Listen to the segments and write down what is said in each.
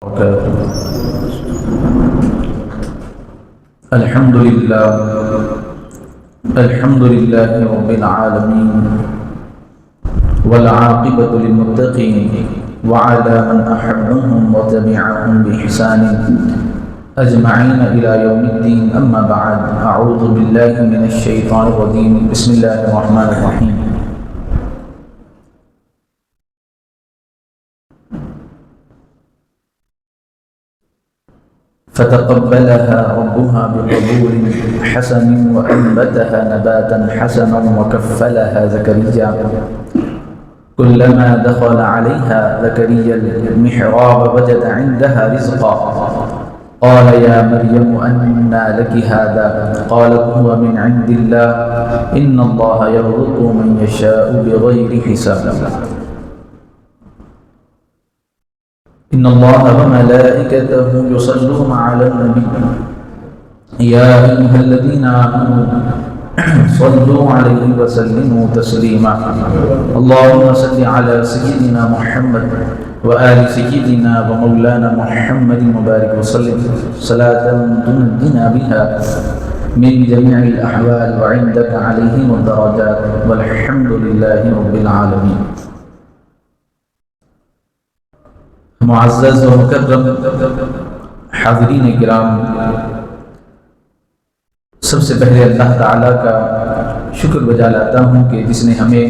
الحمد لله رب العالمين والعاقبة للمتقين وعلى من أحبهم وتبعهم بإحسان أجمعين إلى يوم الدين. أما بعد، أعوذ بالله من الشيطان الرجيم. بسم الله الرحمن الرحيم. فتقبلها ربها بقبول حسن وأنبتها نباتا حسنا وكفلها زكريا كلما دخل عليها زكريا المحراب وجد عندها رزقا قال يا مريم أنى لك هذا قالت هو من عند الله إن الله يرزق من يشاء بغير حساب إن الله وملائكته يصلون على النبي يا أيها الذين آمنوا صلوا عليه وسلموا تسليما. اللهم صل على سيدنا محمد وآل سيدنا ومولانا محمد وبارك وسلم صلاة تنجينا بها من جميع الأحوال وعندك عليهم الدرجات والحمد لله رب العالمين. معزز و مکرم حاضرین کرام، سب سے پہلے اللہ تعالیٰ کا شکر بجا لاتا ہوں کہ جس نے ہمیں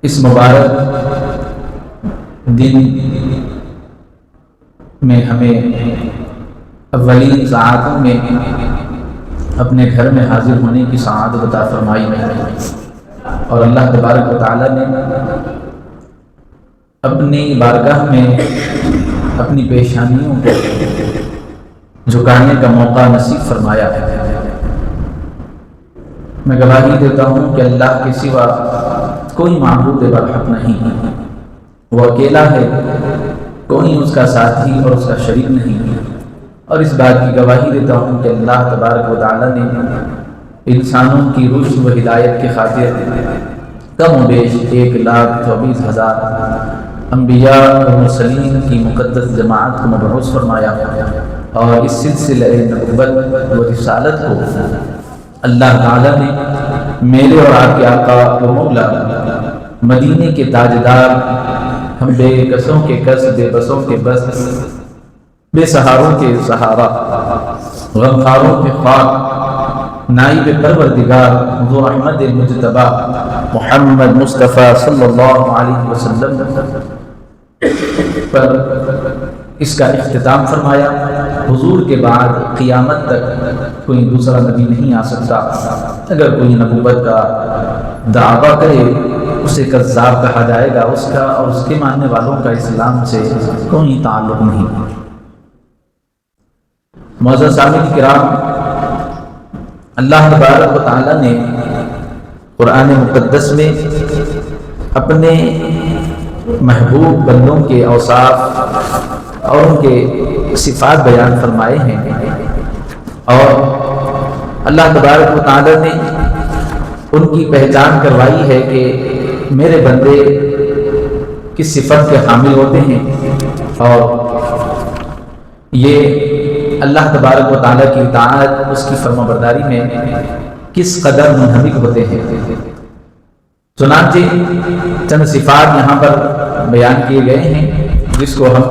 اس مبارک دن میں ہمیں اولین ساعتوں میں اپنے گھر میں حاضر ہونے کی سعادت عطا فرمائی ہے، اور اللہ تبارک و تعالیٰ نے اپنی بارگاہ میں اپنی پیشانیوں کو جھکانے کا موقع نصیب فرمایا ہے. میں گواہی دیتا ہوں کہ اللہ کے سوا کوئی معبود برحق نہیں، وہ اکیلا ہے، کوئی اس کا ساتھی اور اس کا شریک نہیں. اور اس بات کی گواہی دیتا ہوں کہ اللہ تبارک و تعالی نے انسانوں کی رشد و ہدایت کی خاطر کم و بیش 1,24,000 انبیاء و مرسلین کی مقدس جماعت کو مبعوث فرمایا، اور اس سلسلہ نبوت و رسالت کو اللہ تعالیٰ نے میرے اور آپ کے آقا و مولا مدینے کے تاجدار، ہم بے کسوں کے کس، بے بسوں کے بس، بے سہاروں کے سہارا، غمخاروں کے خواہ، نائب پروردگار حضور احمد مجتبی محمد مصطفیٰ صلی اللہ علیہ وسلم پر اس کا اختتام فرمایا. حضور کے بعد قیامت تک کوئی دوسرا نبی نہیں آ سکتا. اگر کوئی نبوت کا دعویٰ کرے اسے کذاب کہا جائے گا، اس کا اور اس کے ماننے والوں کا اسلام سے کوئی تعلق نہیں. معزز سامعین کرام، اللہ تبارک و تعالی نے قرآن مقدس میں اپنے محبوب بندوں کے اوصاف اور ان کے صفات بیان فرمائے ہیں، اور اللہ تبارک و تعالی نے ان کی پہچان کروائی ہے کہ میرے بندے کس صفت کے حامل ہوتے ہیں، اور یہ اللہ تبارک و تعالیٰ کی اطاعت، اس کی فرما برداری میں کس قدر منہمک ہوتے ہیں. چنانچہ چند صفات یہاں پر بیان کیے گئے ہیں جس کو ہم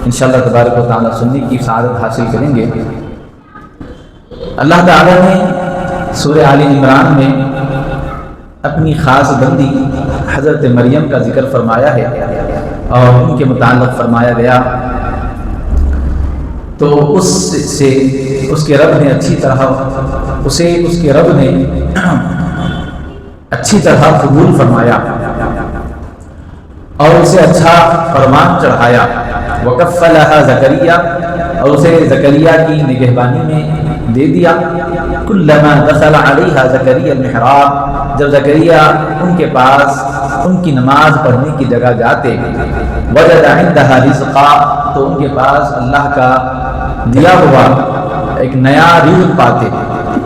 انشاءاللہ تبارک و تعالیٰ سننے کی سعادت حاصل کریں گے. اللہ تعالیٰ نے سورہ آل عمران میں اپنی خاص بندی حضرت مریم کا ذکر فرمایا ہے، اور ان کے متعلق فرمایا گیا تو اس کے رب نے اچھی طرح قبول فرمایا اور اسے اچھا فرمان چڑھایا. وکفلها زکریا، اور اسے زکریا کی نگہبانی میں دے دیا. کلما دخل علیہا زکریا المحراب، جب زکریا ان کے پاس ان کی نماز پڑھنے کی جگہ جاتے، وجد عندها رزقا، تو ان کے پاس اللہ کا دیا ہوا ایک نیا رزق پاتے.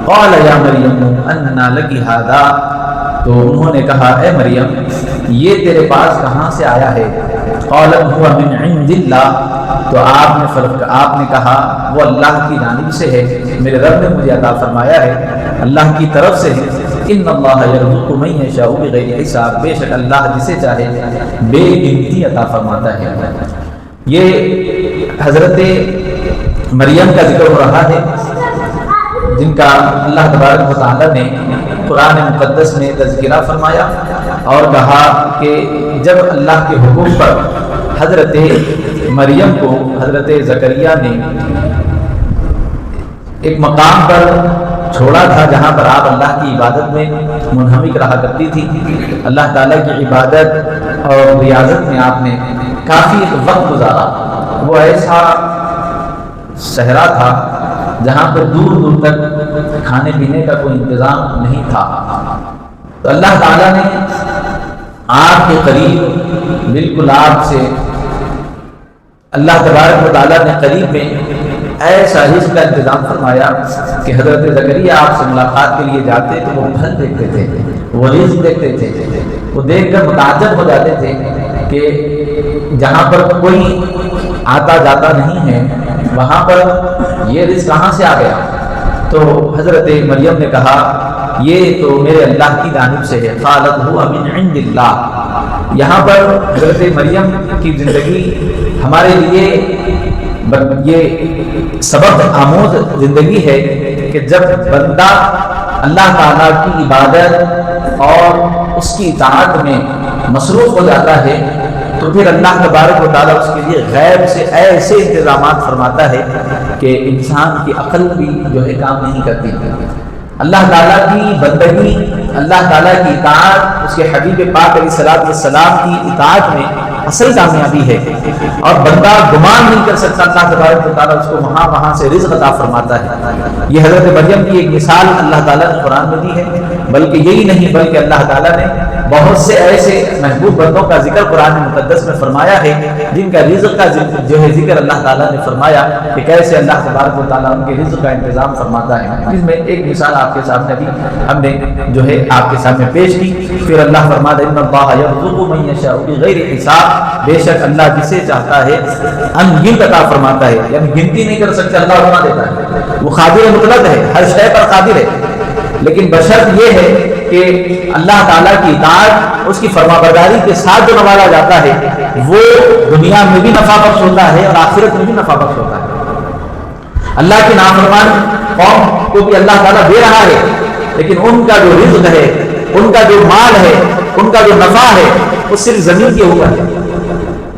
قال یا مریم انى لك هذا، تو انہوں نے کہا اے مریم یہ تیرے پاس کہاں سے آیا ہے؟ قالت هو من عند اللہ، تو آپ نے کہا وہ اللہ کی جانب سے ہے، میرے رب نے مجھے عطا فرمایا ہے، اللہ کی طرف سے ہے۔ ان اللہ یرزق من یشاء بغیر حساب، بے شک اللہ جسے چاہے بے گنتی عطا فرماتا ہے۔ یہ حضرت مریم کا ذکر ہو رہا ہے، جن کا اللہ تبارک و تعالیٰ نے قرآن مقدس میں تذکرہ فرمایا اور کہا کہ جب اللہ کے حکم پر حضرت مریم کو حضرت زکریا نے ایک مقام پر چھوڑا تھا جہاں پر آپ اللہ کی عبادت میں منہمک رہا کرتی تھی، اللہ تعالیٰ کی عبادت اور ریاضت میں آپ نے کافی وقت گزارا۔ وہ ایسا صحرا تھا جہاں پر دور دور تک کھانے پینے کا کوئی انتظام نہیں تھا، تو اللہ تعالیٰ نے آپ کے قریب بالکل آپ سے اللہ تبارک و تعالیٰ نے قریب میں ایسا رزق کا انتظام فرمایا کہ حضرت زکریا آپ سے ملاقات کے لیے جاتے تو وہ پھل دیکھتے تھے، وہ رزق دیکھتے تھے، وہ دیکھ کر متعجب ہو جاتے تھے کہ جہاں پر کوئی آتا جاتا نہیں ہے وہاں پر یہ رزق کہاں سے آ گیا؟ تو حضرت مریم نے کہا یہ تو میرے اللہ کی جانب سے ہے، قالت هو من عند اللہ۔ یہاں پر حضرت مریم کی زندگی ہمارے لیے یہ سبق آموز زندگی ہے کہ جب بندہ اللہ تعالیٰ کی عبادت اور اس کی اطاعت میں مصروف ہو جاتا ہے تو پھر اللہ تبارک و تعالیٰ اس کے لیے غیب سے ایسے انتظامات فرماتا ہے کہ انسان کی عقل بھی جو ہے کام نہیں کرتی۔ اللہ تعالیٰ کی بندگی، اللہ تعالیٰ کی اطاعت، اس کے حبیب پاک علیہ السلام کی اطاعت میں اصل کامیابی ہے، اور بندہ گمان نہیں کر سکتا اللہ تبارک و تعالیٰ اس کو وہاں سے رزق عطا فرماتا ہے۔ یہ حضرت مریم کی ایک مثال اللہ تعالیٰ نے قرآن میں دی ہے، بلکہ یہی نہیں بلکہ اللہ تعالیٰ نے بہت سے ایسے محبوب بندوں کا ذکر قرآن مقدس میں فرمایا ہے جن کا رزق کا جو ہے ذکر اللہ تعالیٰ نے فرمایا کہ کیسے اللہ تبارک و تعالیٰ ان کے رزق کا انتظام فرماتا ہے۔ اس میں ایک مثال آپ کے سامنے بھی ہم نے جو ہے آپ کے سامنے پیش کی۔ پھر اللہ فرماتا ہے ان اللہ یرزق من یشاء بغیر حساب، بے شک اللہ جسے چاہتا ہے ان گنت عطا فرماتا ہے، یعنی گنتی نہیں کر سکتے اللہ اتنا دیتا ہے، وہ قادر مطلق ہے، ہر شے پر قادر ہے، لیکن بشرط یہ ہے کہ اللہ تعالیٰ کی اطاعت، اس کی فرمانبرداری کے ساتھ جو نوازا جاتا ہے وہ دنیا میں بھی نفع بخش ہوتا ہے اور آخرت میں بھی نفع بخش ہوتا ہے۔ اللہ کی نافرمان قوم کو بھی اللہ تعالیٰ دے رہا ہے، لیکن ان کا جو رزق ہے، ان کا جو مال ہے، ان کا جو نفع ہے وہ صرف زمین کے اوپر ہے۔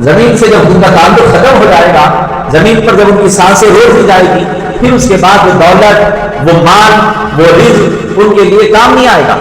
زمین سے جب ان کا تعلق ختم ہو جائے گا، زمین پر جب ان کی سانسیں روک دی جائے گی، پھر اس کے بعد وہ دولت، وہ مال، وہ رزق ان کے لیے کام نہیں آئے گا۔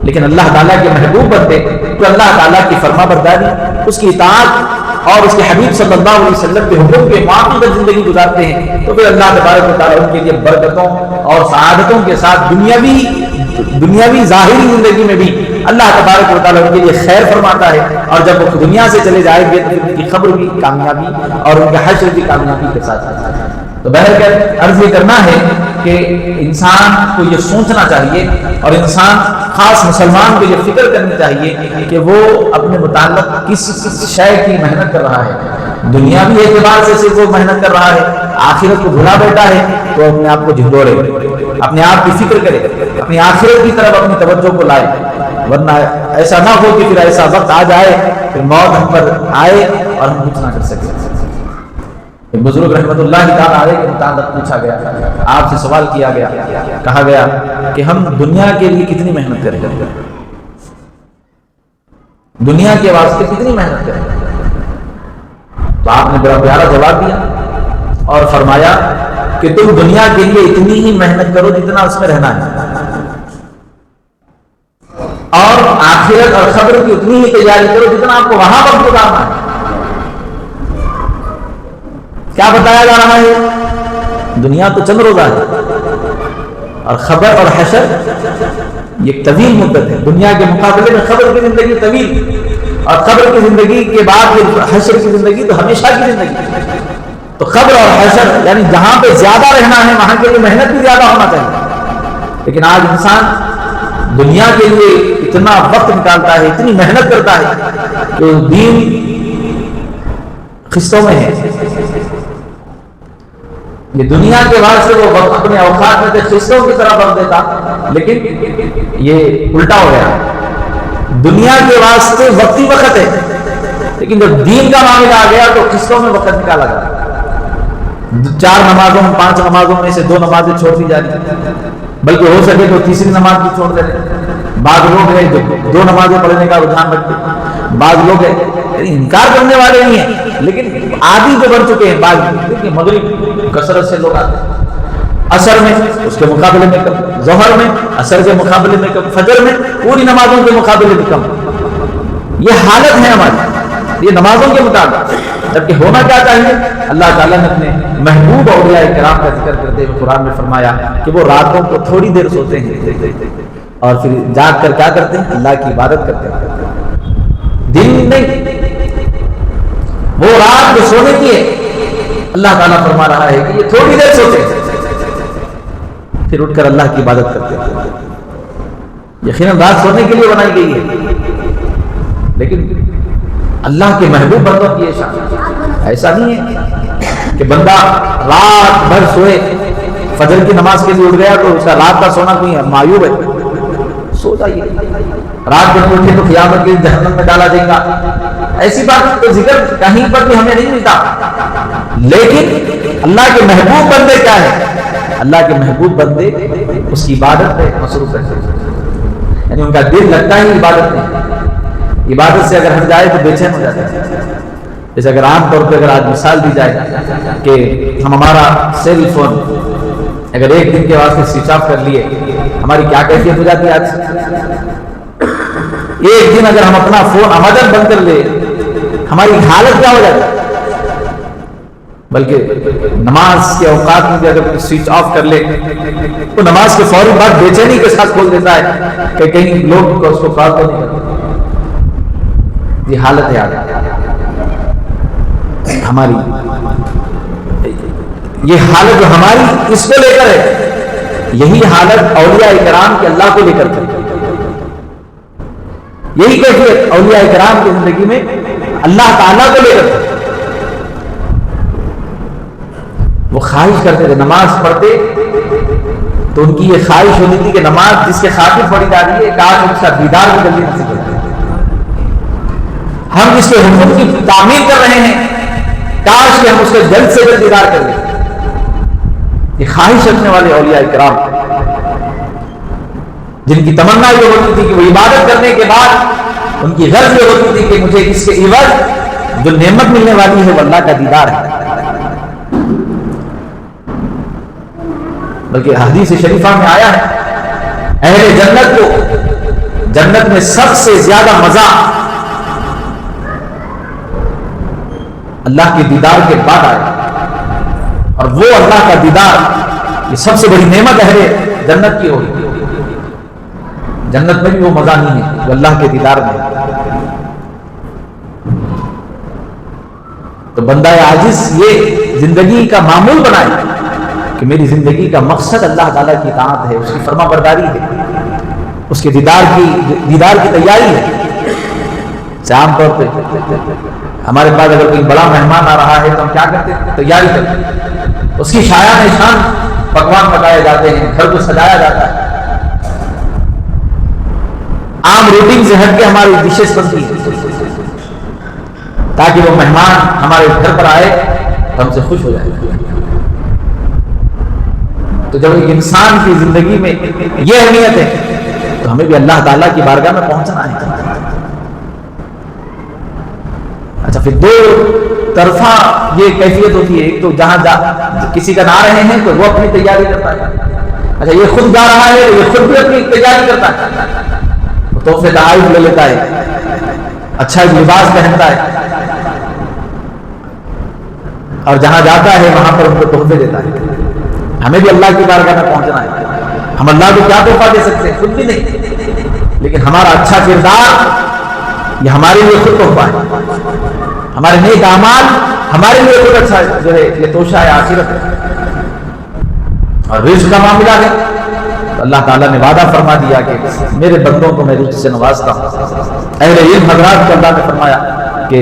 لیکن اللہ تعالیٰ کے محبوب بندے تو اللہ تعالیٰ کی فرما برداری، اس کی اطاعت اور اس کے حبیب صلی اللہ علیہ وسلم کے حکم کے معطل زندگی گزارتے ہیں، تو پھر اللہ تبارک و تعالیٰ ان کے لیے برکتوں اور سعادتوں کے ساتھ دنیاوی ظاہری زندگی میں بھی اللہ تبارک و تعالیٰ ان کے لیے خیر فرماتا ہے، اور جب وہ دنیا سے چلے جائیں گے تو ان کی خبر بھی کامیابی اور ان کے حشر بھی کامیابی کے ساتھ آتا ہے۔ تو بہرکیف عرض یہ کرنا ہے کہ انسان کو یہ سوچنا چاہیے اور انسان خاص مسلمان کو یہ فکر کرنی چاہیے کہ وہ اپنے متعلق کس شے کی محنت کر رہا ہے۔ دنیاوی اعتبار سے صرف وہ محنت کر رہا ہے، آخرت کو بھلا بیٹھا ہے تو اپنے آپ کو جھنڈوڑے، اپنے آپ کی فکر کرے، اپنی آخرت کی طرف اپنی توجہ کو لائے، ورنہ ایسا نہ ہو کہ پھر ایسا وقت آ جائے پھر موت ہم پر آئے اور ہم کچھ نہ کر سکے۔ ایک بزرگ رحمت اللہ تعالیٰ علیہ کے متعلق پوچھا گیا، آپ سے سوال کیا گیا، کہا گیا کہ ہم دنیا کے لیے کتنی محنت کریں، دنیا کے واسطے کتنی محنت کریں؟ تو آپ نے بڑا پیارا جواب دیا اور فرمایا کہ تم دنیا کے لیے اتنی ہی محنت کرو جتنا اس میں رہنا ہے، اور آخرت اور خبر کی اتنی ہی تیاری کرو جتنا آپ کو وہاں پر گزارنا ہے۔ کیا بتایا جا رہا ہے؟ دنیا تو چند روزہ ہے اور خبر اور حشر یہ طویل مدت ہے۔ دنیا کے مقابلے میں خبر کی زندگی طویل، اور خبر کی زندگی کے بعد حشر کی زندگی تو ہمیشہ کی زندگی۔ تو خبر اور حشر یعنی جہاں پہ زیادہ رہنا ہے وہاں کے لیے محنت بھی زیادہ ہونا چاہیے، لیکن آج انسان دنیا کے لیے اتنا وقت نکالتا ہے، اتنی محنت کرتا ہے کہ دین قسطوں میں ہے. یہ دنیا کے واسطے وہ وقت اپنے اوقات میں قسطوں کی طرح وقت دیتا, لیکن یہ الٹا ہو گیا. دنیا کے واسطے وقتی وقت ہے, لیکن جب دین کا معاملہ آ گیا تو قسطوں میں وقت نکالا گیا. 4 نمازوں 5 نمازوں میں سے 2 نمازیں چھوڑ دی جا رہی, بلکہ ہو سکے تو تیسری نماز بھی چھوڑ دے رہے. بعض لوگ ہیں جو 2 نمازیں پڑھنے کا رجحان رکھتے ہیں, بعض لوگ ہیں انکار کرنے والے نہیں ہیں لیکن عادی جو بن چکے ہیں. بعض مغرب کثرت سے لوگ آتے ہیں, عصر میں اس کے مقابلے میں کم, ظہر میں عصر کے مقابلے میں کم, فجر میں پوری نمازوں کے مقابلے میں کم. یہ حالت ہے ہماری, یہ نمازوں کے مطابق. جبکہ ہونا کیا چاہیے؟ اللہ تعالیٰ نے اپنے محبوب اولیاء کرام کا ذکر کرتے ہوئے قرآن میں فرمایا کہ وہ راتوں کو تھوڑی دیر سوتے ہیں اور پھر جاگ کر کیا کرتے ہیں؟ اللہ کی عبادت کرتے ہیں. دن نہیں, وہ رات جو سونے کی ہے اللہ تعالیٰ فرما رہا ہے کہ یہ تھوڑی دیر سوتے ہیں پھر اٹھ کر اللہ کی عبادت کرتے ہیں. یقیناً رات سونے کے لیے بنائی گئی ہے, لیکن اللہ کے محبوب بندوں کی یہ شان. ایسا نہیں ہے کہ بندہ رات بھر سوئے, فجر کی نماز کے لیے اٹھ گیا تو اس کا رات کا سونا کوئی معیوب ہے. سو جائیے, رات جب اٹھے تو قیامت کے جہنم میں ڈالا جائے گا. ایسی بات تو ذکر کہیں پر بھی ہمیں نہیں ملتا. لیکن اللہ کے محبوب بندے کیا ہے؟ اللہ کے محبوب بندے اس کی عبادت میں مصروف رہتے ہیں, یعنی ان کا دل لگتا ہی عبادت میں. عبادت سے اگر ہٹ جائے تو بے چین ہو جاتا ہے. جیسے اگر عام طور پہ اگر آج مثال دی جائے کہ ہم ہمارا سیل فون اگر ایک دن کے واسطے سوئچ آف کر لیے, ہماری کیا کیفیت ہو جاتی ہے آج؟ ایک دن اگر ہم اپنا فون عمدن بند کر لے ہماری حالت کیا ہو جاتی ہے؟ بلکہ نماز کے اوقات میں بھی اگر کوئی سوئچ آف کر لے تو نماز کے فوری بعد بے چینی کے ساتھ کھول دیتا ہے کہ کہیں لوگ اس کو کال تو نہیں کرتے. یہ حالت ہے آج ہماری. یہ حالت جو ہماری اس کو لے کر ہے, یہی حالت اولیاء کرام کے اللہ کو لے کر ہے. یہی کیفیت اولیاء کرام کی زندگی میں اللہ تعالیٰ کو لے کر ہے. وہ خواہش کرتے تھے نماز پڑھتے تو ان کی یہ خواہش ہوتی تھی کہ نماز جس کے خاطر پڑھی جا رہی ہے کاش اس کا دیدار بھی جلدی نصیب ہو جائے. ہم جس کے حکم کی تعمیر کر رہے ہیں کاش کہ ہم اس کے جلد سے جلد دیدار کر لیں. یہ خواہش رکھنے والے اولیاء کرام جن کی تمنا یہ ہوتی تھی کہ وہ عبادت کرنے کے بعد ان کی غرض یہ ہوتی تھی کہ مجھے اس کے عوض جو نعمت ملنے والی ہے وہ اللہ کا دیدار ہے. بلکہ حدیث شریفہ میں آیا ہے اہل جنت کو جنت میں سب سے زیادہ مزہ اللہ کے دیدار کے بعد آئے, اور وہ اللہ کا دیدار یہ سب سے بڑی نعمت ہے جنت کی ہوگی. جنت میں بھی وہ مزہ نہیں ہے جو اللہ کے دیدار میں. تو بندہ عاجز یہ زندگی کا معمول بنائے کہ میری زندگی کا مقصد اللہ تعالیٰ کی اطاعت ہے, اس کی فرما برداری ہے, اس کے دیدار کی تیاری ہے. عام طور پہ ہمارے پاس اگر کوئی بڑا مہمان آ رہا ہے تو ہم کیا کرتے ہیں؟ تیاری کرتے ہیں. اس کی شایان نشان پکوان پکائے جاتے ہیں, گھر کو سجایا جاتا ہے. عام روٹین سے ہٹ کے ہماری ڈشز بنتی ہیں تاکہ وہ مہمان ہمارے گھر پر آئے تو ہم سے خوش ہو جائے. تو جب ایک انسان کی زندگی میں یہ اہمیت ہے تو ہمیں بھی اللہ تعالیٰ کی بارگاہ میں پہنچنا ہے. اچھا, پھر دو طرفہ یہ کیفیت ہوتی ہے. ایک تو جہاں کسی کا نہ رہے ہیں تو وہ اپنی تیاری کرتا ہے. اچھا, یہ خود جا رہا ہے تو یہ خود بھی اپنی تیاری کرتا ہے, تحفے تحائف لے لیتا ہے, اچھا لباس پہنتا ہے, اور جہاں جاتا ہے وہاں پر ان کو تحفے دیتا ہے. ہمیں بھی اللہ کی بارگاہ میں پہنچنا ہے. ہم اللہ کو کیا تحفہ دے سکتے ہیں؟ خود بھی نہیں, لیکن ہمارا اچھا کردار یہ ہمارے لیے خود تحفہ ہے. ہمارے نیک اعمال ہمارے لیے خود اچھا جو ہے یہ توشہ ہے آخرت ہے. اور رزق کا معاملہ ہے تو اللہ تعالیٰ نے وعدہ فرما دیا کہ میرے بندوں کو میں رزق سے نوازتا ہوں. اہل علم حضرات کو اللہ نے فرمایا کہ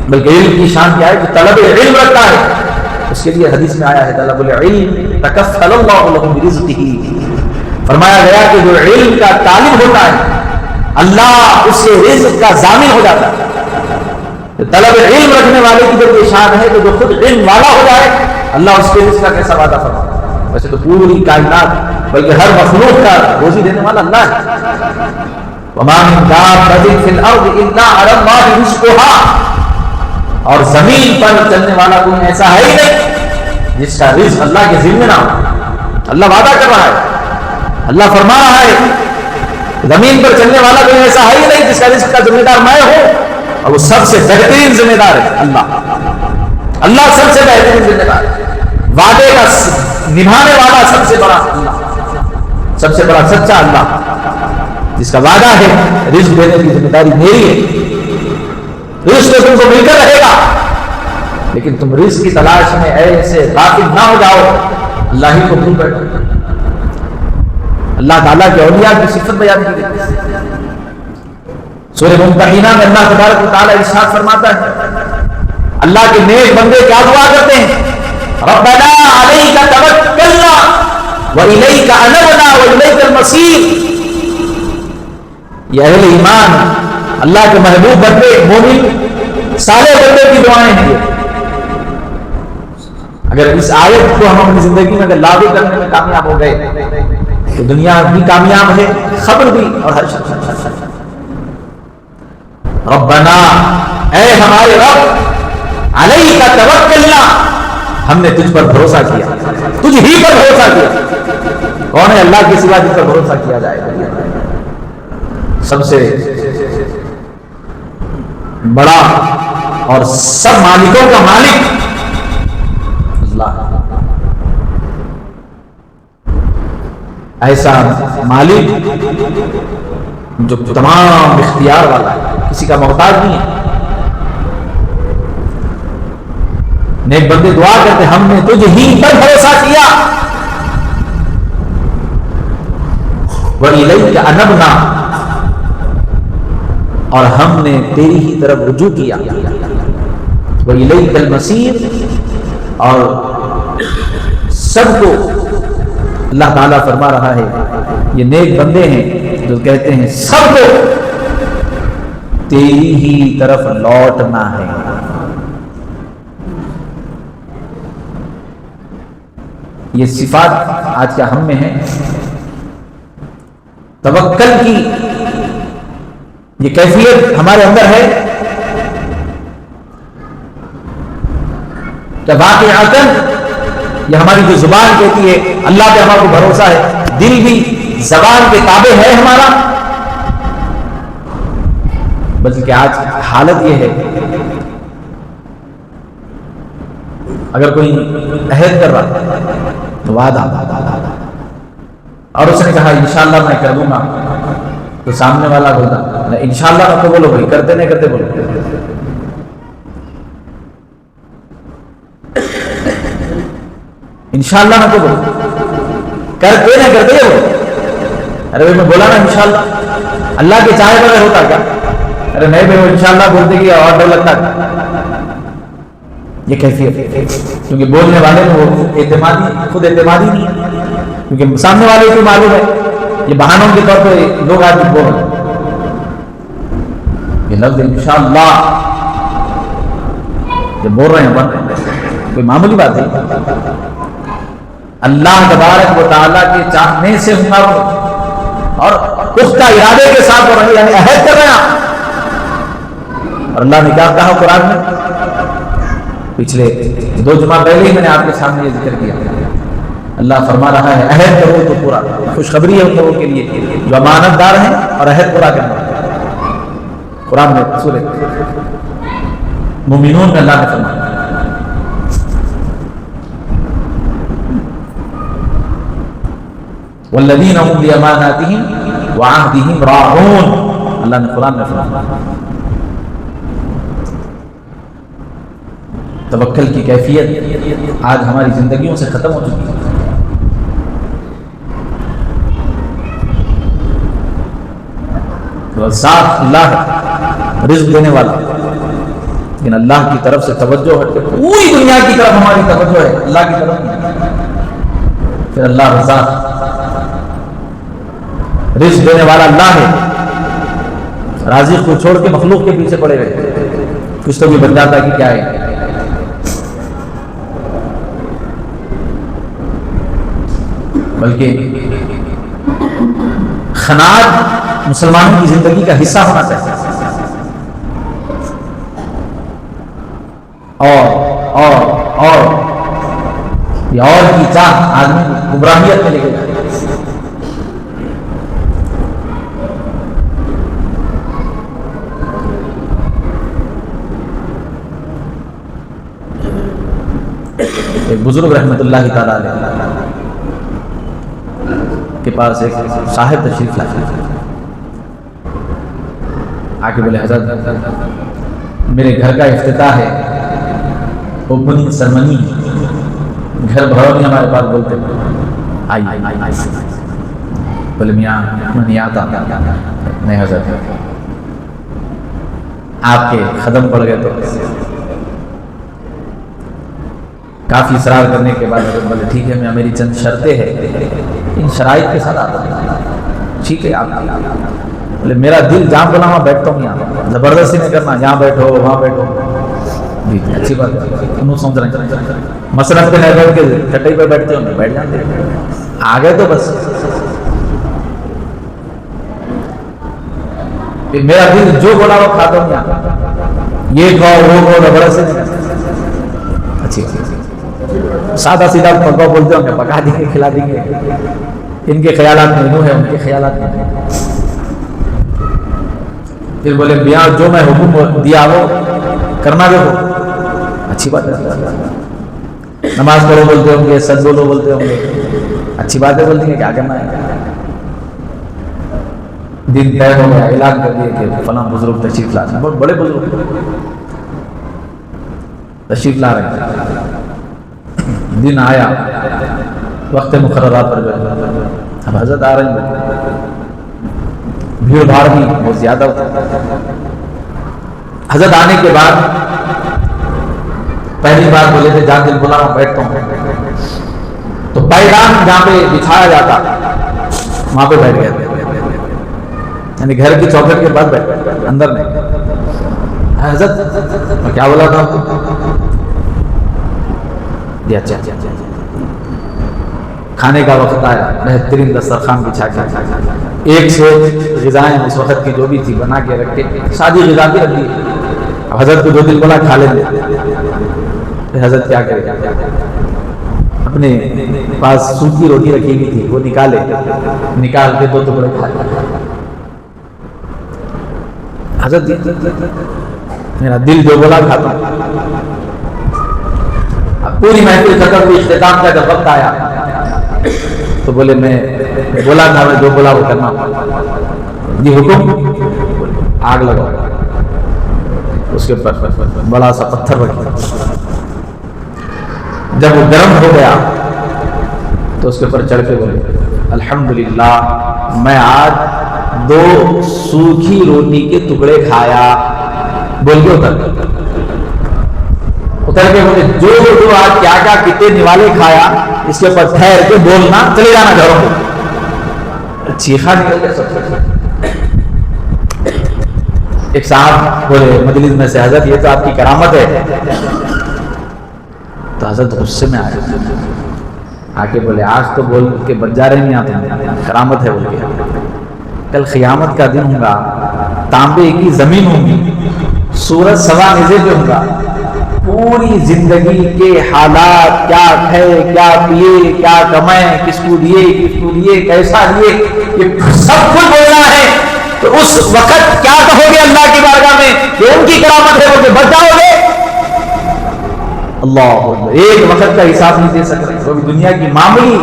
بلکہ علم کی شان کیا ہے؟ جو طلب علم رکھتا ہے اس کے لیے حدیث میں آیا ہے طلب العلم تکفل اللہ له برزقہ، فرمایا گیا کہ جو علم کا طالب ہوتا ہے اللہ اس کے رزق کا ضامن ہو جاتا ہے۔ طلب علم رکھنے والے کی جو شان ہے کہ جو خود علم والا ہو جائے اللہ اس کے رزق کا کیسا وعدہ فرماتا ہے۔ ویسے تو پوری کائنات بلکہ ہر مخلوق کا روزی دینے والا اللہ ہے۔ وما من دابۃ فی الارض الا علی اللہ رزقها، اور زمین پر چلنے والا کوئی ایسا ہے ہی نہیں جس کا رزق اللہ کے ذمہ نہ ہو۔ اللہ وعدہ کر رہا ہے، اللہ فرما رہا ہے زمین پر چلنے والا کوئی ایسا ہے ہی نہیں جس کا رزق کا ذمہ دار میں ہوں، اور وہ سب سے بہترین ذمہ دار ہے اللہ۔ اللہ سب سے بہترین ذمہ دار ہے، وعدے کا نبھانے والا سب سے بڑا اللہ، سب سے بڑا سچا اللہ، جس کا وعدہ ہے رزق دینے کی ذمہ داری میری ہے، رزق تم کو مل کر رہے گا، لیکن تم رزق کی تلاش میں ایسے غافل نہ ہو جاؤ اللہ ہی کو بھول بیٹھو۔ اللہ تعالیٰ کے اولیاء کی صفت بیان کی گئی سورہ ممتحنہ میں اللہ تبارک و تعالیٰ ارشاد فرماتا ہے اللہ کے نیک بندے کیا دعا کرتے ہیں؟ ربنا علیک توکلنا والیک انبنا والیک المصیر۔ یہ اہل ایمان اللہ کے محبوب بندے مومن صالح بندے کی دعائیں ہیں۔ اگر اس آیت کو ہم اپنی زندگی میں اگر لاگو کرنے میں کامیاب ہو گئے تو دنیا بھی کامیاب ہے، خبر بھی اور ہر شخص۔ ربنا، اے ہمارے رب، علیک توکلنا، ہم نے تجھ پر بھروسہ کیا، تجھ ہی پر بھروسہ کیا۔ کون ہے اللہ کے سوا جس پر بھروسہ کیا جائے گا؟ سب سے بڑا اور سب مالکوں کا مالک اللہ، ایسا مالک جو تمام اختیار والا ہے، کسی کا محتاج نہیں ہے۔ نیک بندے دعا کرتے ہم نے تجھ ہی پر بھروسہ کیا، وَإِلَيْكَ أَنَبْنَا، اور ہم نے تیری ہی طرف رجوع کیا، وَإِلَيْكَ الْمَصِيرُ، اور سب کو اللہ تعالیٰ فرما رہا ہے یہ نیک بندے ہیں جو کہتے ہیں سب کو تیری ہی طرف لوٹنا ہے۔ یہ صفات آج کیا ہم میں ہیں؟ توکل کی یہ کیفیت ہمارے اندر ہے کہ واقعتاً یہ ہماری جو زبان کہتی ہے اللہ پہ ہمارا بھروسہ ہے، دل بھی زبان کے تابع ہے ہمارا، بلکہ آج حالت یہ ہے اگر کوئی عہد کر رہا تو وعدہ اور اس نے کہا انشاءاللہ میں کر دوں گا، تو سامنے والا بولتا انشاءاللہ نہ تو بولو بھائی، کرتے نہیں کرتے بولو، انشاءاللہ نہ تو بولو، کرتے نہیں کرتے یہ بولو۔ ارے بھائی میں بولا نا انشاءاللہ، اللہ کے چاہے بغیر ہوتا کیا؟ ارے نہیں بھائی وہ انشاءاللہ بولتے کہ اور ڈر لگتا ہے۔ یہ کیفیت ہے کیونکہ بولنے والے میں وہ اعتمادی خود اعتمادی نہیں ہے، کیونکہ سامنے والے کو معلوم ہے یہ بہانوں کے طور پہ لوگ آج بول رہے ہیں۔ یہ لفظ انشاءاللہ جب بول رہے ہیں بن رہے ہیں، کوئی معمولی بات ہے؟ اللہ تبارک و تعالیٰ کے چاہنے سے ہوں گا اور پختہ ارادے کے ساتھ ہو رہے یعنی عہد کر رہے ہیں۔ اور اللہ نے کیا کہا قرآن میں؟ پچھلے 2 جمعہ پہلے ہی میں نے آپ کے سامنے یہ ذکر کیا، اللہ فرما رہا ہے عہد کرو تو پورا، خوشخبری ہے ان لوگوں کے لیے جو امانت دار ہیں اور عہد پورا کرنا۔ قرآن میں سورہ مومنون میں اللہ نے فرمایا والذین هم بأماناتهم وعهدهم راعون، اللہ نے قرآن میں فرمایا۔ توکل کی کیفیت آج ہماری زندگیوں سے ختم ہو چکی ہے۔ رزاق اللہ ہے، رزق دینے والا، لیکن اللہ کی طرف سے توجہ ہٹ کے پوری دنیا کی طرف ہماری توجہ ہے، اللہ کی طرف نہیں۔ پھر اللہ رزاق، رزق دینے والا اللہ ہے، رازق کو چھوڑ کے مخلوق کے پیچھے پڑے ہوئے، کچھ تو بھی بن جاتا کہ کیا ہے۔ بلکہ خناعت مسلمانوں کی زندگی کا حصہ ہونا چاہیے، اور کی چاہ آدمی گمراہیت میں لے کے جائے۔ ایک بزرگ رحمت اللہ تعالی علیہ کے پاس ایک صاحب تشریف لائے، آ کے بولے حضرت میرے گھر کا افتتاح ہے، اوپننگ سرمنی، گھر بھرو نہیں ہمارے پاس، بولتے آئیے۔ بولے میاں میں نہیں آتا۔ نہیں حضرت آپ کے قدم پڑ گئے تو کافی اصرار کرنے کے بعد حضرت بولے ٹھیک ہے، میری چند شرطیں ہیں، ان شرائط کے ساتھ آتا ہوں۔ ٹھیک ہے آپ بولے میرا دل جہاں بولا وہاں بیٹھتا ہوں، یہاں زبردستی نہیں کرنا، یہاں بیٹھو وہاں بیٹھو۔ جی اچھی بات ہے، انہوں سمجھ رہے ہیں مسرت پہ نہیں بیٹھ کے چٹائی پہ بیٹھتے ہوں، بیٹھ جاتے آ گئے تو بس۔ میرا دل جو بولا وہ کھاتا ہوں، یہاں یہ کھاؤ وہ کھاؤ، زبردستی نہیں کرنا۔ اچھی سادہ سیدھا پکا بولتے ہوں گے، پکا دیں گے کھلا دیں گے، ان کے خیالات میں انہوں ہے، ان کے خیالات میں۔ پھر بولے میاں جو میں حکم دیا وہ کرنا دیکھو۔ اچھی بات ہے، نماز پڑھو بولتے ہوں گے، سچ بولو بولتے ہوں گے، اچھی بات ہے، بولتے ہیں کیا کرنا ہے۔ دن طے ہو گیا، اعلان کر دیے کہ فلاں بزرگ تشریف لا رہے ہیں، بہت بڑے بزرگ تشریف لا رہے ہیں۔ دن آیا، وقت مقررہ پر گئے، اب حضرت آ رہے ہیں، بھیڑ بھاڑ بھی بہت زیادہ ہوتا ہے۔ حضرت آنے کے بعد پہلی بار بولے تھے جہاں دل بولا وہاں بیٹھتا ہوں، تو پائیدان جہاں پہ بچھایا جاتا وہاں پہ بیٹھ گئے تھے، یعنی گھر کی چوکھٹ کے بعد بیٹھ گئے، اندر نہیں۔ حضرت میں کیا بولا تھا؟ جی اچھا، کھانے کا وقت آیا، بہترین دسترخوان بچھا کے ایک سے غذائیں اس وقت کی جو بھی تھی بنا کے رکھ کے، سادی غذا بھی رکھ دی۔ حضرت کو جو دل بولا کھا لیں گے۔ حضرت کیا کرے، اپنے پاس سوکھی روٹی رکھی ہوئی تھی وہ نکال کے 2 ٹکڑے کھائے۔ حضرت میرا دل جو بولا کھاتا ہوں۔ اب پوری محفل ختم ہوئی، اختتام کا جب وقت آیا تو بولے میں بولا تھا میں جو بولا وہ کرنا، یہ حکم، آگ لگاؤ۔ اس کے اوپر بڑا سا پتھر رکھا، جب وہ گرم ہو گیا تو اس کے اوپر چڑھ کے بولے الحمدللہ میں آج 2 سوکھی روٹی کے ٹکڑے کھایا۔ بول کے اتر کے بولے جو آج کیا کیا کتنے نوالے کھایا، اس کے اوپر ٹھہر کے بولنا، چلے جانا گھروں کو۔ چیخا نکل گیا سب سے۔ ایک صاحب بولے مجلس میں سے حضرت یہ تو آپ کی کرامت ہے۔ تو حضرت غصے میں آئے، آ کے بولے آج تو بول کے بچ جا رہے ہیں یہاں تم، کرامت ہے بول کے، کل قیامت کا دن ہوگا، تانبے کی زمین ہوگی، سورج سوا نیزے پہ ہوگا، پوری زندگی کے حالات کیا کھائے کیا پیے کیا کمائے، کس کو دیے کیسا لیے، یہ سب کچھ بولنا ہے۔ تو اس وقت کیا کہو گے اللہ کی بارگاہ میں کہ ان کی کرامت ہے بول کے بچ جاؤ گے؟ اللہ ایک وقت کا حساب نہیں دے سکتے، کیونکہ دنیا کی معمولی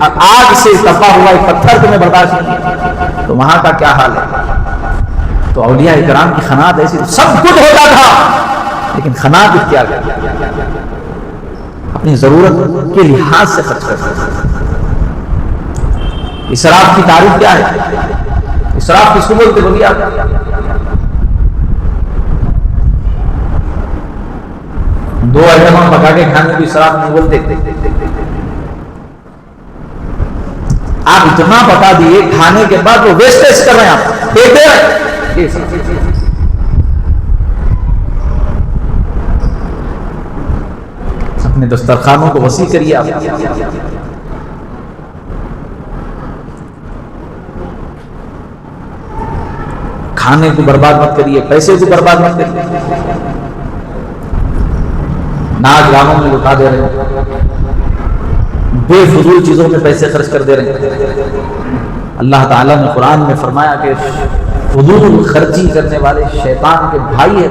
آگ سے تپا ہوا ایک پتھر تمہیں برداشت نہیں، تو وہاں کا کیا حال ہے۔ تو اولیاء کرام کی خناعت ایسی، سب کچھ ہوتا تھا لیکن خناعت اختیار کر اپنی ضرورت کے لحاظ سے خرچ کرتا۔ اسراف کی تعریف کیا ہے؟ اسراف کس کو بولتے بولیے آپ؟ دو آئٹم پکا کے کھانے کو اسراف نہیں بولتے. آپ اتنا بتا دیے کھانے کے بعد وہ ویسٹیج کر رہے ہیں، آپ پھینک دے رہے ہیں. اپنے دسترخوانوں کو وسیع کریے. آپ کھانے کو برباد مت کریے، پیسے کو برباد مت کریے. ناچ گانوں میں لٹا دے رہے ہیں، بے فضول چیزوں میں پیسے خرچ کر دے رہے ہیں. اللہ تعالیٰ نے قرآن میں فرمایا کہ فضول خرچی کرنے والے شیطان کے بھائی ہیں.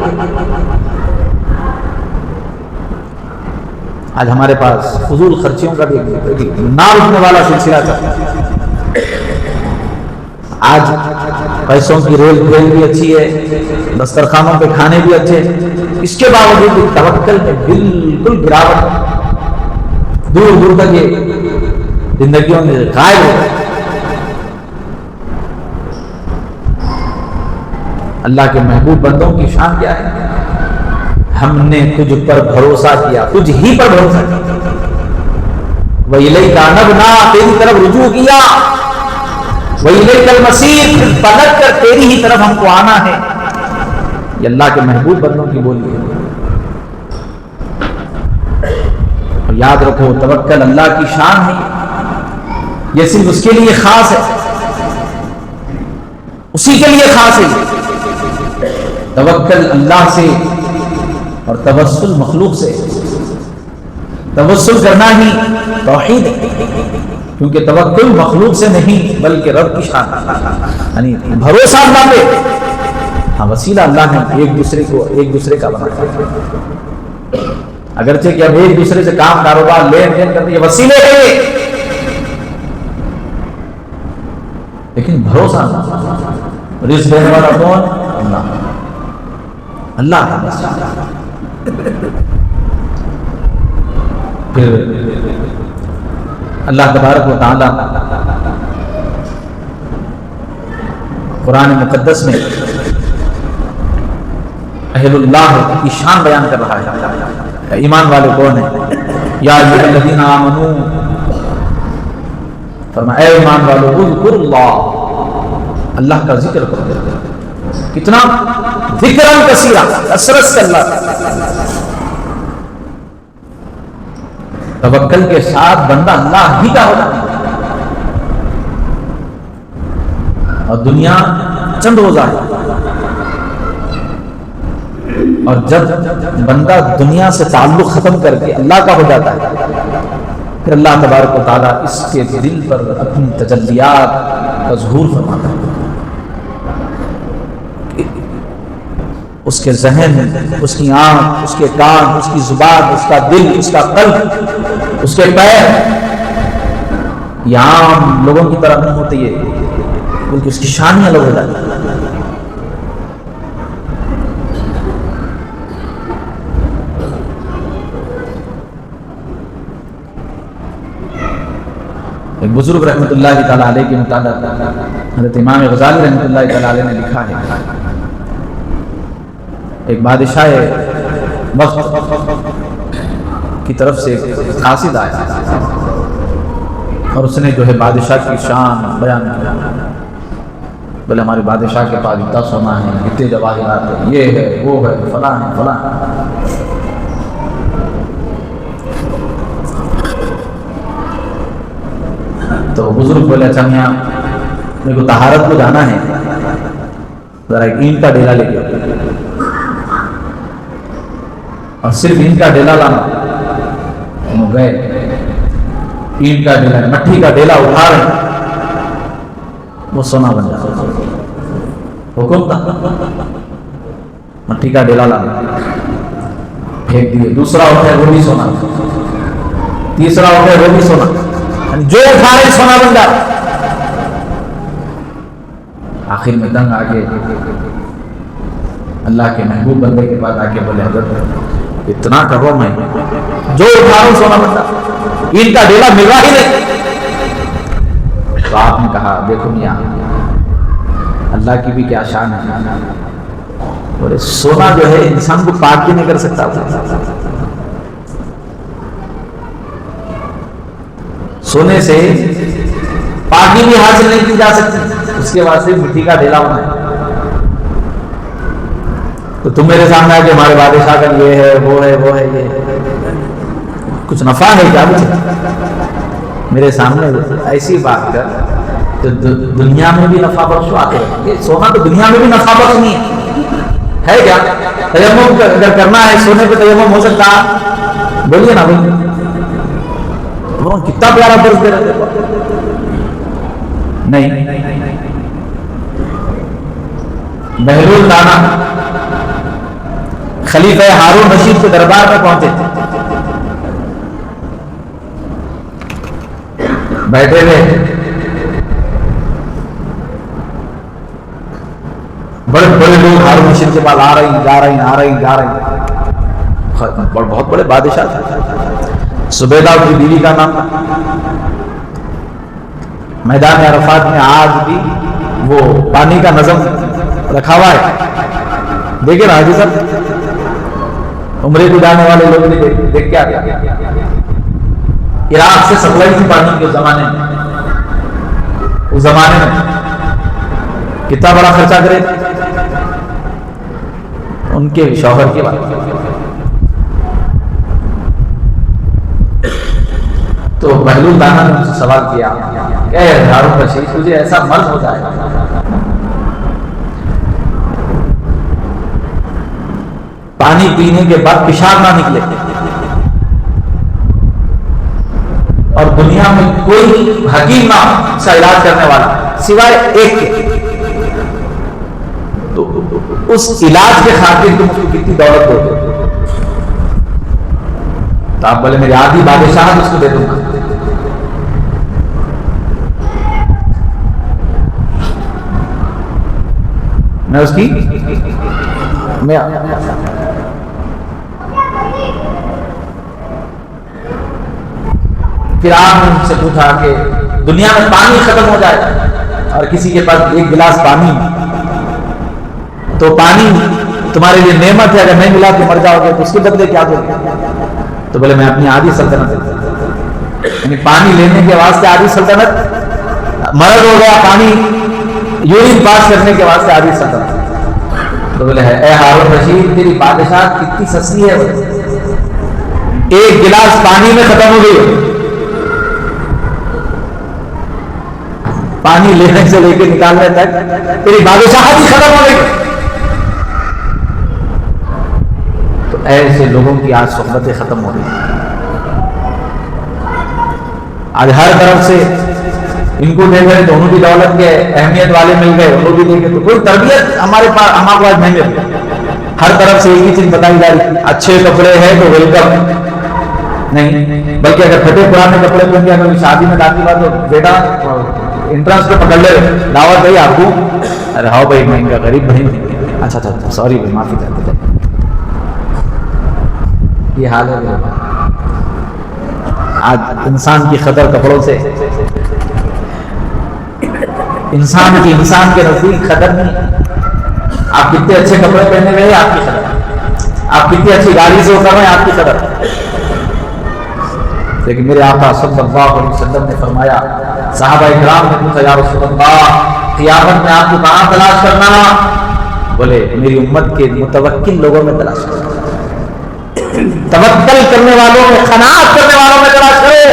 آج ہمارے پاس فضول خرچیوں کا بھی نہ رکنے والا سلسلہ تھا. آج پیسوں کی ریل بھی اچھی ہے، دسترخوانوں پہ کھانے بھی اچھے، اس کے باوجود بھی توکل میں بالکل گراوٹ، دور دور تک یہ زندگیوں میں غائب ہو گئے. اللہ کے محبوب بندوں کی شان کیا ہے؟ ہم نے تجھ پر بھروسہ کیا، تجھ ہی پر بھروسہ کیا. وَإِلَيْكَ أَنَبْنَا، تیری طرف رجوع کیا. وَإِلَيْكَ الْمَصِيرُ، پھر پلٹ کر تیری ہی طرف ہم کو آنا ہے. یہ اللہ کے محبوب بندوں کی بولی ہے. اور یاد رکھو توکل اللہ کی شان ہے، یہ صرف اس کے لیے خاص ہے، اسی کے لیے خاص ہے. توکل اللہ سے اور توسل مخلوق سے. توسل کرنا ہی توحید ہے، کیونکہ توکل مخلوق سے نہیں بلکہ رب کی شان ہے. یعنی بھروسہ اللہ پہ، ہاں وسیلہ اللہ نے ایک دوسرے کا بنایا. اگرچہ کہ اب ایک دوسرے سے کام کاروبار لین دین کرتے یہ وسیلے ہیں، لیکن بھروسہ اللہ. رزق دینے والا کون؟ اللہ ہے بس. پھر اللہ تبارک و تعالی قرآن مقدس میں اہل اللہ کی شان بیان کر رہا ہے. ایمان والے کون ہیں؟ یا ایھا الذین آمنوا، فرمایا اے ایمان والو اذکروا اللہ، اللہ کا ذکر کرو. کتنا؟ ذکرن کثیرا، کثرت سے اللہ. توکل کے ساتھ بندہ اللہ ہی کا ہو جاتا ہے، اور دنیا چند روزہ ہے. اور جب بندہ دنیا سے تعلق ختم کر کے اللہ کا ہو جاتا ہے، پھر اللہ تبارک و تعالیٰ اس کے دل پر اپنی تجلیات کا ظہور فرماتا ہے. اس کے ذہن، اس کی آنکھ، اس کے کان، اس کی زبان، اس کا دل، اس کا قلب، اس کے پیر، یہ عام لوگوں کی طرح نہیں ہوتے، یہ بلکہ اس کی شان الگ ہو جاتی ہے. ایک بزرگ رحمۃ اللہ تعالیٰ علیہ کے متعلق حضرت امام غزالی رحمۃ اللہ تعالیٰ علیہ نے لکھا ہے، ایک بادشاہ وقت کی طرف سے قاصد آیا اور اس نے جو ہے بادشاہ کی شان بیان کیا. بولے ہمارے بادشاہ کے پاس اتنا سونا ہے، اتنے جواہرات ہیں، یہ ہے، وہ ہے، فلاں ہے، فلاں ہے. تو بزرگ بولے اچھا میاں میرے کو طہارت کو جانا ہے، ذرا ایک اینٹ کا ڈیلا لے کے، اور صرف اینٹ کا ڈیلا لانا. وہ گئے، اینٹ کا ڈیلا، مٹی کا ڈیلا اٹھا رہے ہیں، وہ سونا بن جاتا. حکم تھا مٹی کا ڈیلا لانا، پھینک دیے. دوسرا اٹھے وہ بھی سونا، تیسرا اٹھے وہ بھی سونا، جو اٹھا رہے سونا بن جاتا. آخر میں دنگ آگے اللہ کے محبوب بندے کے بعد آ کے بولے حضرت اتنا کرو، میں جو اٹھا رہا ہوں سونا بن جاتا، ان کا ڈیلا مل رہا ہی نہیں. تو آپ نے کہا دیکھو میاں اللہ کی بھی کیا شان ہے. بولے سونا جو ہے انسان کو پاک بھی نہیں کر سکتا، سونے سے پاکی بھی حاصل نہیں کی جا سکتی، اس کے واسطے مٹی کا ڈھیلا ہونا ہے۔ تو تم میرے سامنے آ کہ ہمارے بادشاہ کا یہ ہے وہ ہے وہ ہے یہ کچھ نفع ہے کیا مجھے؟ میرے سامنے ایسی بات کر تو دنیا میں بھی نفع بخش آتے ہیں۔ یہ سونا تو دنیا میں بھی نفع بخش نہیں ہے کیا؟ تیمم اگر کرنا ہے سونے پہ تیمم ہو سکتا ہے؟ بولیے نا بولیے، کتنا پیارا برس دے رہے نہیں۔ بہلول دانا خلیفہ ہارون رشید کے دربار میں پہنچے تھے، بیٹھے ہوئے بڑے بڑے لوگ ہارون رشید کے پاس آ رہے ہیں جا رہے ہیں آ رہے ہیں جا رہے ہیں، بہت بڑے بادشاہ تھے۔ زبیدہ کی بیوی کا نام تھا۔ میدان عرفات میں آج بھی وہ پانی کا نظم رکھا ہوا ہے، دیکھیں نا حاجی صاحب، عمرے کو جانے والے لوگ نے دیکھ کے آ گیا، عراق سے سپلائی تھی پانی کے زمانے میں، اس زمانے میں کتنا بڑا خرچہ کرے ان کے شوہر کے بعد۔ تو بہلول دانا نے ان سے سوال کیا کہ اے ہارون رشید تجھے ایسا مرض ہو جائے پانی پینے کے بعد پیشاب نہ نکلے اور دنیا میں کوئی حکیم نہ اس کا علاج کرنے والا سوائے ایک کے، تو اس علاج کے خاطر تم اس کو کتنی دولت دو گے؟ تو آپ بولے میری آدھی بادشاہ اس کو دے دوں گا۔ میں اس کی پھر آپ نے ان سے پوچھا کہ دنیا میں پانی ختم ہو جائے اور کسی کے پاس ایک گلاس پانی، تو پانی تمہارے لیے نعمت ہے، اگر نہیں ملا تو مر جاؤ گے، تو اس کے بدلے کیا دو گے؟ تو بولے میں اپنی آدھی سلطنت، یعنی پانی لینے کے واسطے آدھی سلطنت، مرض ہو گیا پانی یورین پاس کرنے کے واسطے آدھی سلطنت۔ تو بولے اے ہارون رشید تیری بادشاہ کتنی سستی ہے، ایک گلاس پانی میں ختم ہو گئی، پانی لینے سے لے کے نکالنے تک تیری بادشاہت ہی ختم ہو گئی۔ تو ایسے لوگوں کی آج صحبتیں ختم ہو گئی، آج ہر طرف سے ان کو دیکھ رہے تو انہوں بھی دولت کے اہمیت والے مل گئے، انہوں بھی دیکھے تو کوئی تربیت ہمارے پاس ہمارے پاس نہیں مل گئی۔ ہر طرف سے ایک ہی چیز بتائی جا رہی، اچھے کپڑے ہیں تو ویلکم نہیں، بلکہ اگر پھٹے پرانے کپڑے پہن کے اگر شادی میں داخل ہوا تو بیٹا انٹرنس پہ پکڑ لے، دعوت ہے آپ کو، ارے ہاؤ بھائی میں ان کا غریب بھائی، اچھا اچھا سوری بھائی معافی چاہتے ہیں۔ یہ حال ہے آج انسان کی قدر کپڑوں سے، انسان کے نزدیک قدر نہیں۔ آپ کتنے اچھے کپڑے پہنے ہوئے ہیں آپ کی قدر، آپ کتنی اچھی گاڑی سے اتر رہے ہیں آپ کی قدر، لیکن میرے آقا صلی اللہ علیہ وسلم نے فرمایا، صحابہ اکرام نے پوچھا یا رسول اللہ قیامت میں آپ کو کہاں تلاش کرنا؟ بولے میری امت کے متوکل لوگوں میں تلاش کرنا، توکل کرنے والوں میں، قناعت کرنے والوں میں تلاش کرو۔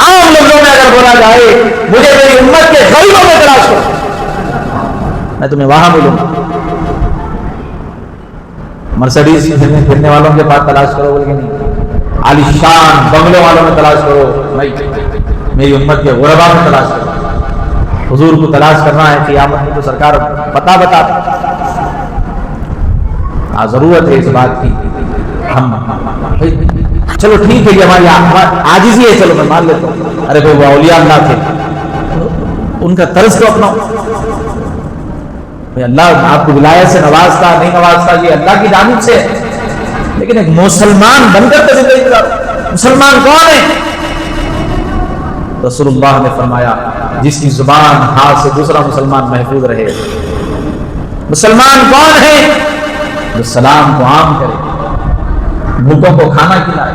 عام لفظوں میں اگر بولا جائے مجھے میری امت کے غریبوں میں تلاش کرو، میں تمہیں وہاں ملوں گا۔ مرسڈیز پھرنے والوں کے پاس تلاش کرو بولے نہیں، عالی شان بنگلوں والوں میں تلاش کرو نہیں، میری امت کے غربا میں تلاش کرو۔ حضور کو تلاش کرنا ہے قیامت میں تو سرکار بتا ضرورت ہے اس بات کی۔ ہم چلو ٹھیک ہے کہ ہماری عاجزی ہے، چلو میں مان لیتا ہوں، ارے وہ اولیاء اللہ تھے ان کا طرز تو اپنا، اللہ آپ کو ولایت سے نوازتا نہیں نوازتا یہ اللہ کی جانب سے ہے، لیکن ایک مسلمان بن کر تو زندگی گزارو۔ مسلمان کون ہے؟ رسول اللہ نے فرمایا جس کی زبان ہاتھ سے دوسرا مسلمان محفوظ رہے۔ مسلمان کون ہے؟ جو سلام کو عام کرے، بھوکوں کو کھانا کھلائے،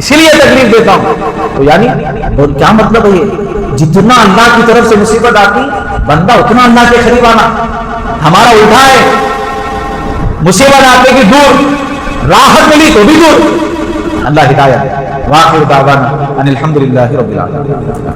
اسی لیے تکلیف دیتا ہوں. تو یعنی اور کیا مطلب ہے یہ؟ جتنا اللہ کی طرف سے مصیبت آتی بندہ اتنا اللہ کے قریب آنا. ہمارا الٹا ہے، مصیبت آتے کی دور، راحت ملی تو بھی دور. اللہ ہدایت. واخر دعوانا ان الحمدللہ رب العالمین.